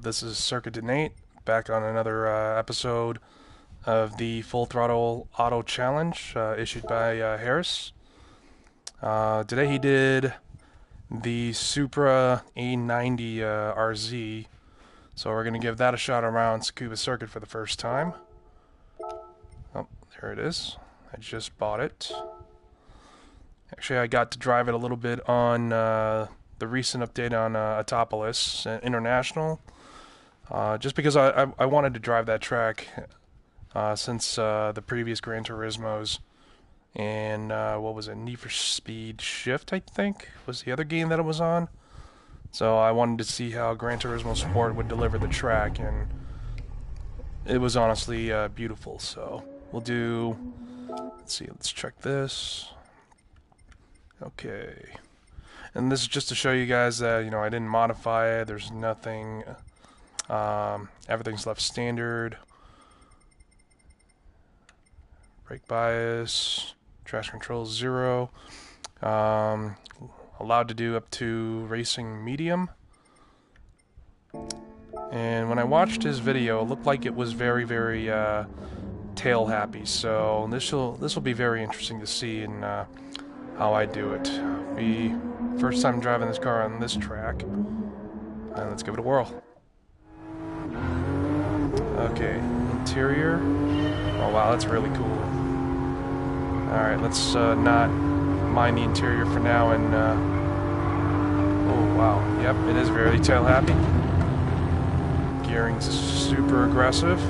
This is Circuit Nate, back on another episode of the Full Throttle Auto Challenge issued by Harris. Today he did the Supra A90 RZ, so we're going to give that a shot around Tsukuba Circuit for the first time. Oh, there it is. I just bought it. Actually, I got to drive it a little bit on the recent update on Automotive International, just because I wanted to drive that track since the previous Gran Turismos, and what was it, Need for Speed Shift, I think, was the other game that it was on. So I wanted to see how Gran Turismo Sport would deliver the track, and it was honestly beautiful. So we'll do, let's see, let's check this. Okay. And this is just to show you guys that, you know, I didn't modify it. There's nothing. Everything's left standard. Brake bias. Traction control 0. Allowed to do up to racing medium. And when I watched his video, it looked like it was very, very tail happy. So this will be very interesting to see in how I do it. Be first time driving this car on this track, and let's give it a whirl. Okay, interior. Oh wow, that's really cool. Alright, let's not mind the interior for now, and oh wow, yep, it is very tail happy. Gearing's super aggressive.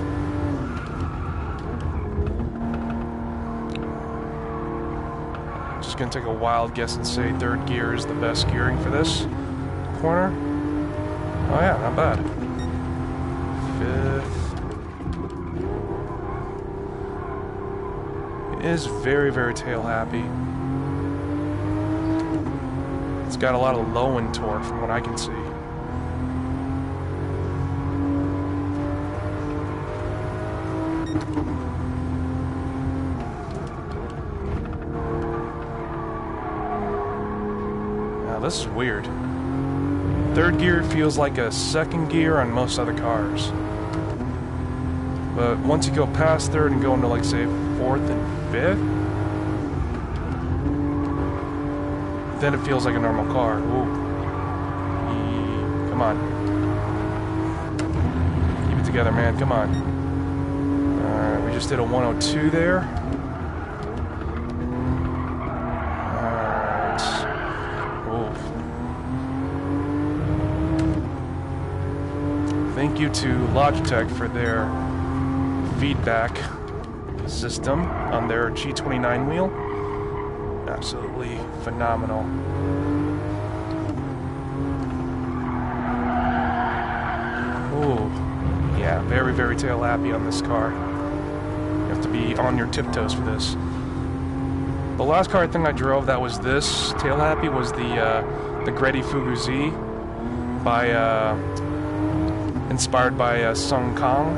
Just gonna take a wild guess and say third gear is the best gearing for this corner. Oh yeah, not bad. Fifth. It is very, very tail happy. It's got a lot of low end torque from what I can see. This is weird. Third gear feels like a second gear on most other cars. But once you go past third and go into, like, say, fourth and fifth, then it feels like a normal car. Ooh. Come on. Keep it together, man. Come on. Alright, we just did a 102 there. Thank you to Logitech for their feedback system on their G29 wheel. Absolutely phenomenal. Ooh, yeah, very, very tail happy on this car. You have to be on your tiptoes for this. The last car I think I drove that was this tail happy was the Gredi Fugu Z by inspired by Sung Kang.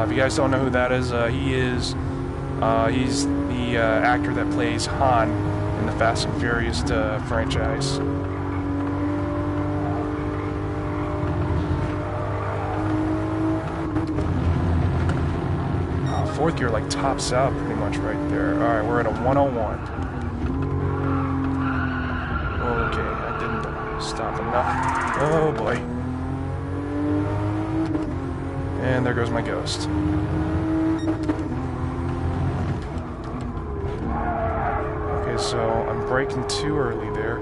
If you guys don't know who that is, he's the actor that plays Han in the Fast and Furious franchise. Fourth gear like tops out pretty much right there. Alright, we're at a 101. Okay, I didn't stop enough. Oh boy. And there goes my ghost. Okay, so I'm braking too early there.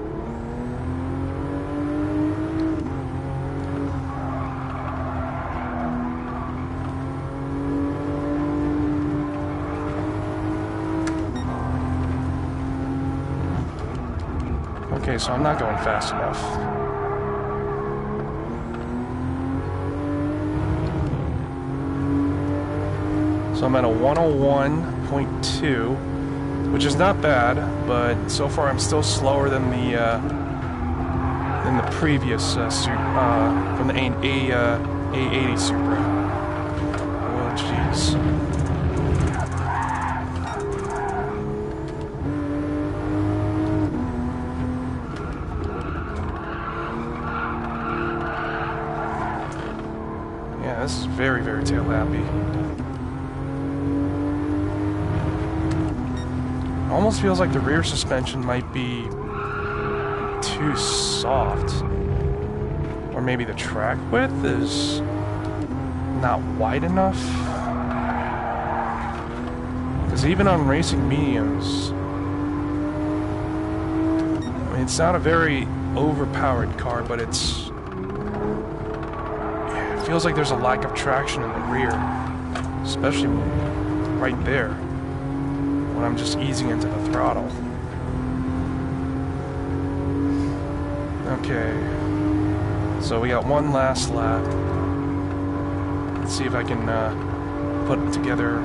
Okay, so I'm not going fast enough. So I'm at a 101.2, which is not bad, but so far I'm still slower than the previous from the A90 Supra. Oh jeez. Yeah, this is very, very tail happy. Almost feels like the rear suspension might be too soft. Or maybe the track width is not wide enough. Because even on racing mediums, I mean, it's not a very overpowered car, but it feels like there's a lack of traction in the rear, especially right there when I'm just easing into the throttle. Okay, so we got one last lap. Let's see if I can put it together.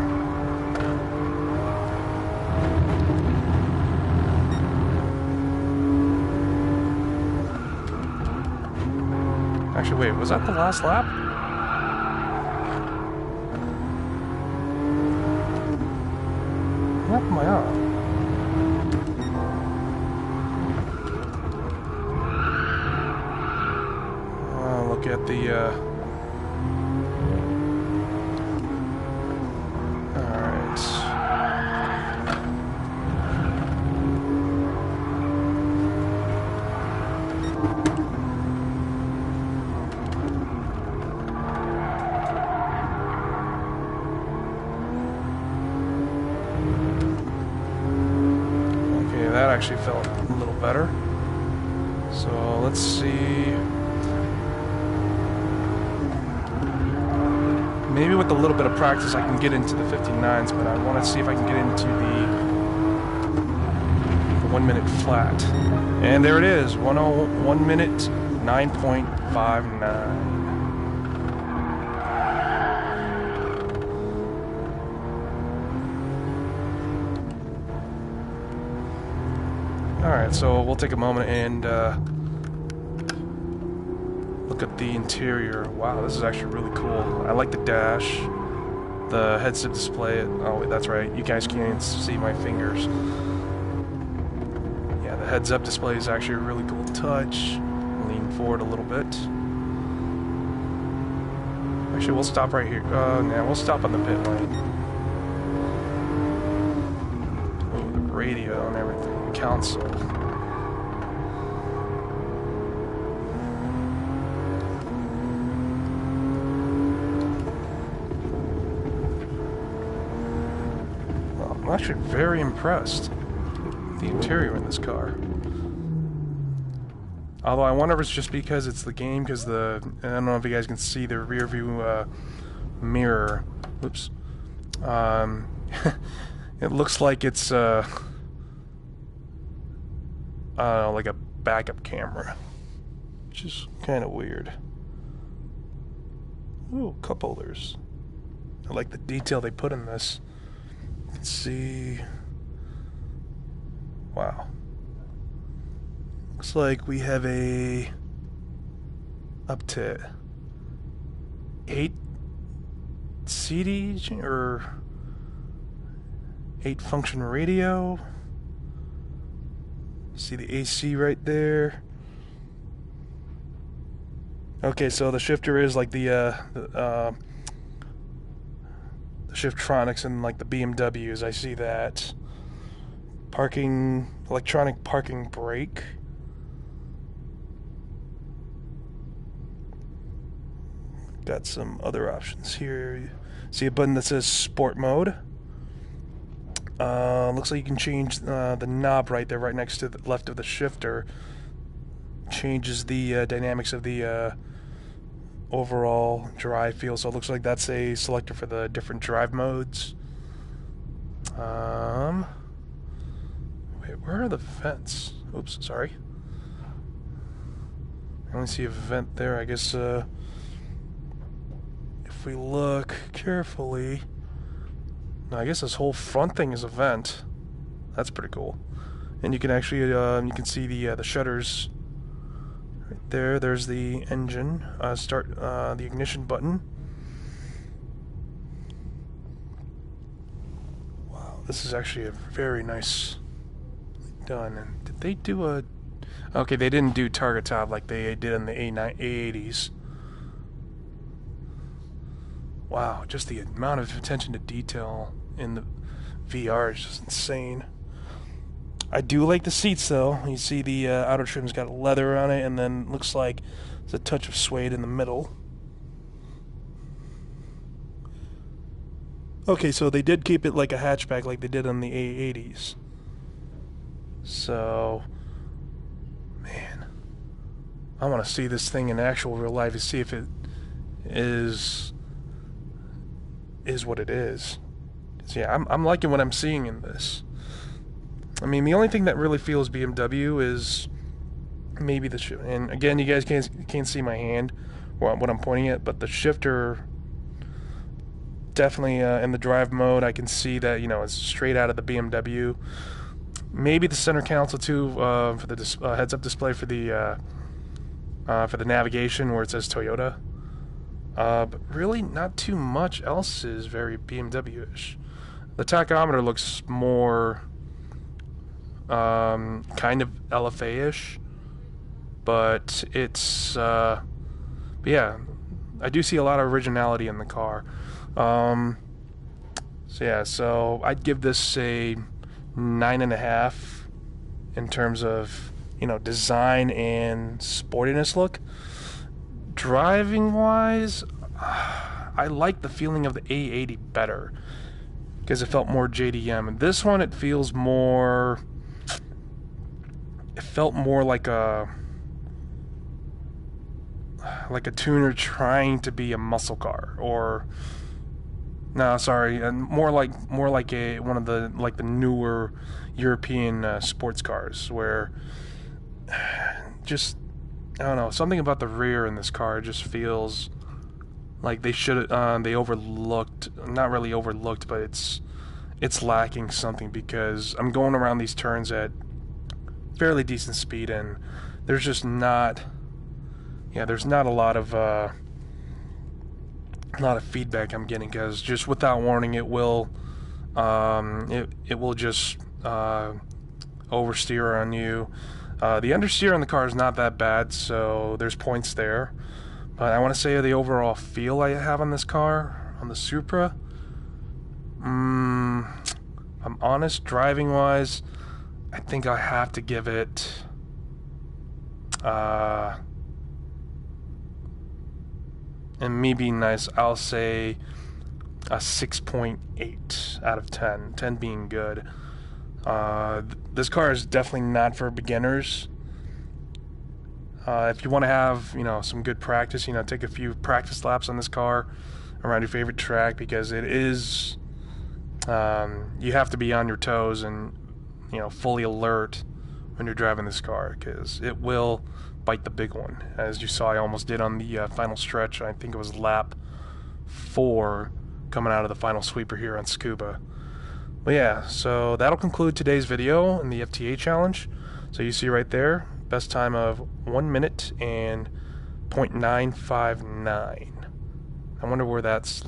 Actually, wait, was that the last lap? What am I on? Look at the, alright. Okay, that actually felt a little better. So let's see. Maybe with a little bit of practice I can get into the 59s, but I want to see if I can get into the 1 minute flat. And there it is, 1 minute 9.59. Alright, so we'll take a moment and look at the interior. Wow, this is actually really cool. I like the dash, the heads-up display. Oh, wait, that's right. You guys can't see my fingers. Yeah, the heads-up display is actually a really cool touch. Lean forward a little bit. Actually, we'll stop right here. Yeah, we'll stop on the pit lane. Oh, the radio and everything. Console. I'm actually very impressed with the interior in this car. Although I wonder if it's just because it's the game, because I don't know if you guys can see the rear view mirror. Oops. It looks like it's I don't know, like a backup camera, which is kind of weird. Ooh, cup holders. I like the detail they put in this. Let's see. Wow. Looks like we have up to 8 CD or 8 function radio. See the AC right there. Okay, so the shifter is like the Shiftronics and like the BMWs. I see that. Electronic parking brake. Got some other options here. See a button that says Sport Mode. Looks like you can change the knob right there, right next to the left of the shifter. Changes the dynamics of the overall drive feel. So it looks like that's a selector for the different drive modes. Wait, where are the vents? Oops, sorry. I only see a vent there. I guess if we look carefully, no, I guess this whole front thing is a vent. That's pretty cool. And you can actually you can see the shutters right there. There's the engine. Start the ignition button. Wow, this is actually a very nice done. And did they do a? Okay, they didn't do target top like they did in the A90s. wow, just the amount of attention to detail in the VR is just insane. I do like the seats though. You see the outer trim's got leather on it, and then looks like there's a touch of suede in the middle. Okay, so they did keep it like a hatchback like they did on the A80s. So, man, I want to see this thing in actual real life to see if it is what it is. So yeah, I'm liking what I'm seeing in this. I mean, the only thing that really feels BMW is maybe the shift. And again, you guys can't see my hand or what I'm pointing at, but the shifter definitely in the drive mode, I can see that, you know, it's straight out of the BMW. Maybe the center console too, for the heads-up display for the navigation where it says Toyota. But really, not too much else is very BMW-ish. The tachometer looks more kind of LFA-ish, but it's but yeah, I do see a lot of originality in the car. So yeah, so I'd give this a 9.5 in terms of, you know, design and sportiness look. Driving wise, I like the feeling of the A80 better because it felt more JDM. And this one, it feels more. It felt more like a tuner trying to be a muscle car, or no, sorry, more like a one of the newer European sports cars, where just, I don't know, something about the rear in this car just feels like they should they overlooked, not really overlooked, but it's lacking something, because I'm going around these turns at fairly decent speed, and there's just not, yeah, there's not a lot of feedback I'm getting, because just without warning it will just oversteer on you. The understeer on the car is not that bad, so there's points there. But I want to say the overall feel I have on this car, on the Supra, I'm honest, driving wise, I think I have to give it and me being nice, I'll say a 6.8 out of 10. 10 being good. This car is definitely not for beginners. If you want to have, you know, some good practice, you know, take a few practice laps on this car around your favorite track, because it is, you have to be on your toes and, you know, fully alert when you're driving this car, because it will bite the big one. As you saw, I almost did on the final stretch. I think it was lap 4 coming out of the final sweeper here on Tsukuba. But yeah, so that'll conclude today's video in the FTA challenge. So you see right there, best time of 1 minute and 0.959. I wonder where that's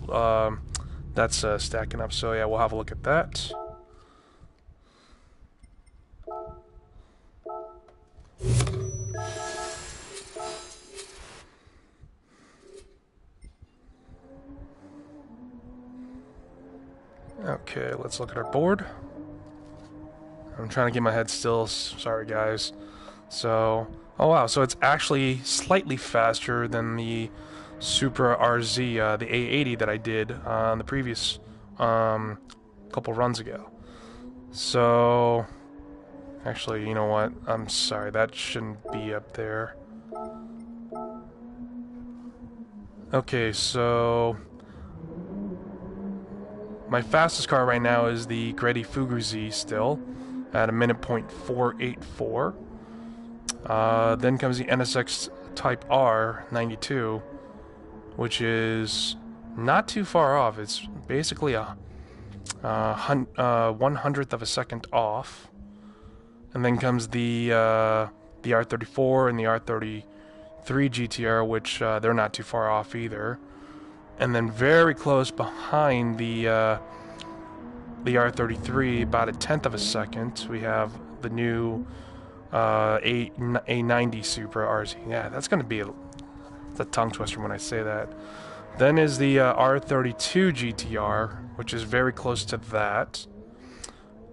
stacking up. So yeah, we'll have a look at that. Okay, let's look at our board. I'm trying to get my head still. Sorry, guys. So, oh wow, so it's actually slightly faster than the Supra RZ, the A80 that I did on the previous couple runs ago. So, actually, you know what? I'm sorry, that shouldn't be up there. Okay, so my fastest car right now is the GT Fuguzi still, at a minute .484. Then comes the NSX Type R 92, which is not too far off. It's basically a 1/100th of a second off. And then comes the R34 and the R33 GTR, which they're not too far off either. And then very close behind the R33, about 1/10 of a second, we have the new A90 Supra RZ. Yeah, that's going to be a tongue twister when I say that. Then is the R32 GTR, which is very close to that.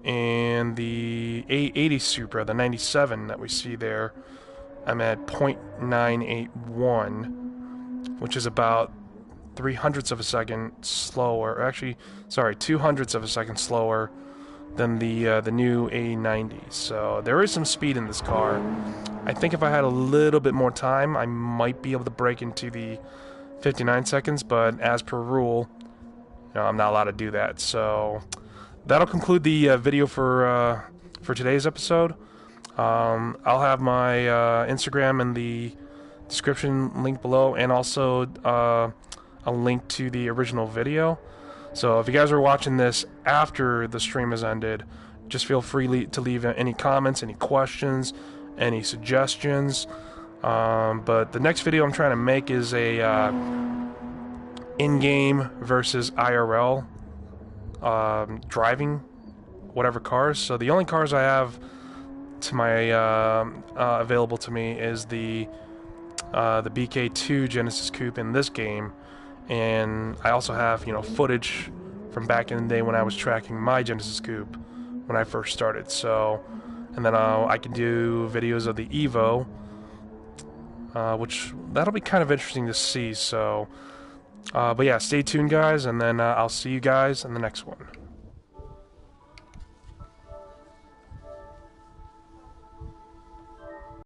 And the A90 Supra, the 97 that we see there, I'm at 0.981, which is about 3/100ths of a second slower. Actually, sorry, 2/100ths of a second slower than the new A90. So there is some speed in this car. I think if I had a little bit more time, I might be able to break into the 59 seconds, but as per rule, I'm not allowed to do that. So that'll conclude the video for today's episode. I'll have my Instagram in the description link below, and also a link to the original video. So if you guys are watching this after the stream has ended, just feel free to leave any comments, any questions, any suggestions. But the next video I'm trying to make is a in-game versus IRL driving whatever cars. So the only cars I have to my available to me is the BK2 Genesis Coupe in this game, and I also have footage from back in the day when I was tracking my Genesis Coupe when I first started. So, and then I can do videos of the Evo, which that'll be kind of interesting to see. So, but yeah, stay tuned, guys, and then I'll see you guys in the next one.